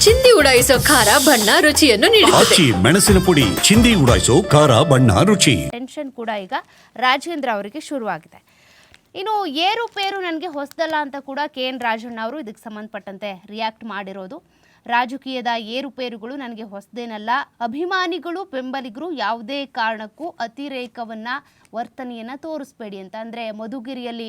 ಚಿಂದಿ ಉಡಾಯಿಸೋ ಖಾರ ಬಣ್ಣ ರುಚಿಯನ್ನು ನೀಡುತ್ತದೆ. ಆಚಿ ಮೆಣಸಿನ ಪುಡಿ ಚಿಂದಿ ಉಡಾಯಿಸೋ ಖಾರ ಬಣ್ಣ ರುಚಿ. ಟೆನ್ಷನ್ ಕೂಡ ಈಗ ರಾಜೇಂದ್ರ ಅವರಿಗೆ ಶುರುವಾಗಿದೆ. ಇನ್ನು ಏರುಪೇರು ನನಗೆ ಹೊಸದಲ್ಲ ಅಂತ ಕೂಡ KN ರಾಜಣ್ಣ ಅವರು ಇದಕ್ಕೆ ಸಂಬಂಧಪಟ್ಟಂತೆ ರಿಯಾಕ್ಟ್ ಮಾಡಿರೋದು. ರಾಜಕೀಯದ ಏರುಪೇರುಗಳು ನನಗೆ ಹೊಸದೇನಲ್ಲ. ಅಭಿಮಾನಿಗಳು ಬೆಂಬಲಿಗರು ಯಾವುದೇ ಕಾರಣಕ್ಕೂ ಅತಿರೇಕವನ್ನು ವರ್ತನೆಯನ್ನು ತೋರಿಸ್ಬೇಡಿ ಅಂತ. ಅಂದರೆ ಮಧುಗಿರಿಯಲ್ಲಿ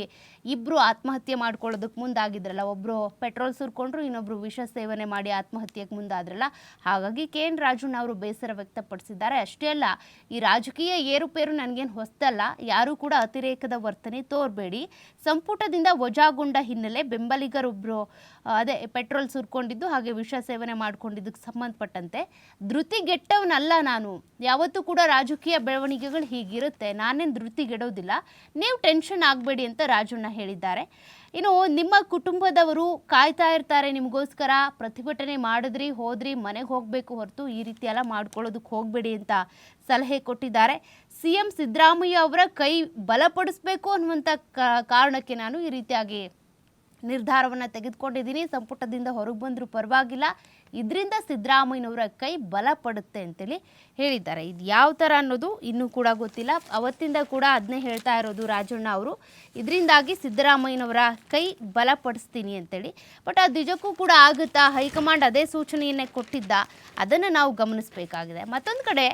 ಇಬ್ಬರು ಆತ್ಮಹತ್ಯೆ ಮಾಡ್ಕೊಳ್ಳೋದಕ್ಕೆ ಮುಂದಾಗಿದ್ರಲ್ಲ, ಒಬ್ಬರು ಪೆಟ್ರೋಲ್ ಸುರ್ಕೊಂಡ್ರು, ಇನ್ನೊಬ್ಬರು ವಿಷ ಸೇವನೆ ಮಾಡಿ ಆತ್ಮಹತ್ಯೆಗೆ ಮುಂದಾದ್ರಲ್ಲ. ಹಾಗಾಗಿ KN ರಾಜಣ್ಣ ಅವರು ಬೇಸರ ವ್ಯಕ್ತಪಡಿಸಿದ್ದಾರೆ. ಅಷ್ಟೇ ಅಲ್ಲ, ಈ ರಾಜಕೀಯ ಏರುಪೇರು ನನಗೇನು ಹೊಸದಲ್ಲ, ಯಾರೂ ಕೂಡ ಅತಿರೇಕದ ವರ್ತನೆ ತೋರಬೇಡಿ. ಸಂಪುಟದಿಂದ ವಜಾಗೊಂಡ ಹಿನ್ನೆಲೆ ಬೆಂಬಲಿಗರೊಬ್ಬರು ಅದೇ ಪೆಟ್ರೋಲ್ ಸುರ್ಕೊಂಡಿದ್ದು ಹಾಗೆ ವಿಷ ಸೇವನೆ ಮಾಡ್ಕೊಂಡಿದ್ದಕ್ಕೆ ಸಂಬಂಧಪಟ್ಟಂತೆ ಧೃತಿಗೆಟ್ಟವನಲ್ಲ ನಾನು. ಯಾವತ್ತೂ ಕೂಡ ರಾಜಕೀಯ ಬೆಳವಣಿಗೆಗಳು ಹೀಗಿರುತ್ತೆ, ನಾನೇನು ಧೃತಿಗೆಡೋದಿಲ್ಲ, ನೀವು ಟೆನ್ಷನ್ ಆಗಬೇಡಿ ಅಂತ ರಾಜಣ್ಣ ಹೇಳಿದ್ದಾರೆ. ಇನ್ನು ನಿಮ್ಮ ಕುಟುಂಬದವರು ಕಾಯ್ತಾ ಇರ್ತಾರೆ ನಿಮಗೋಸ್ಕರ, ಪ್ರತಿಭಟನೆ ಮಾಡಿದ್ರಿ ಹೋದ್ರಿ ಮನೆಗೆ ಹೋಗಬೇಕು ಹೊರತು ಈ ರೀತಿ ಎಲ್ಲ ಮಾಡ್ಕೊಳ್ಳೋದಕ್ಕೆ ಹೋಗಬೇಡಿ ಅಂತ ಸಲಹೆ ಕೊಟ್ಟಿದ್ದಾರೆ. CM ಸಿದ್ದರಾಮಯ್ಯ ಅವರ ಕೈ ಬಲಪಡಿಸಬೇಕು ಅನ್ನುವಂಥ ಕಾರಣಕ್ಕೆ ನಾನು ಈ ರೀತಿಯಾಗಿ ನಿರ್ಧಾರವನ್ನು ತೆಗೆದುಕೊಂಡಿದ್ದೀನಿ. ಸಂಪುಟದಿಂದ ಹೊರಗೆ ಬಂದರೂ ಪರವಾಗಿಲ್ಲ, ಇದರಿಂದ ಸಿದ್ದರಾಮಯ್ಯನವರ ಕೈ ಬಲಪಡುತ್ತೆ ಅಂತೇಳಿ ಹೇಳಿದ್ದಾರೆ. ಇದು ಯಾವ ಥರ ಅನ್ನೋದು ಇನ್ನೂ ಕೂಡ ಗೊತ್ತಿಲ್ಲ. ಅವತ್ತಿಂದ ಕೂಡ ಅದನ್ನೇ ಹೇಳ್ತಾ ಇರೋದು ರಾಜಣ್ಣ ಅವರು, ಇದರಿಂದಾಗಿ ಸಿದ್ದರಾಮಯ್ಯನವರ ಕೈ ಬಲಪಡಿಸ್ತೀನಿ ಅಂತೇಳಿ. ಬಟ್ ಅದು ನಿಜಕ್ಕೂ ಕೂಡ ಆಗುತ್ತಾ? ಹೈಕಮಾಂಡ್ ಅದೇ ಸೂಚನೆಯನ್ನೇ ಕೊಟ್ಟಿದ್ದ, ಅದನ್ನು ನಾವು ಗಮನಿಸಬೇಕಾಗಿದೆ. ಮತ್ತೊಂದು ಕಡೆ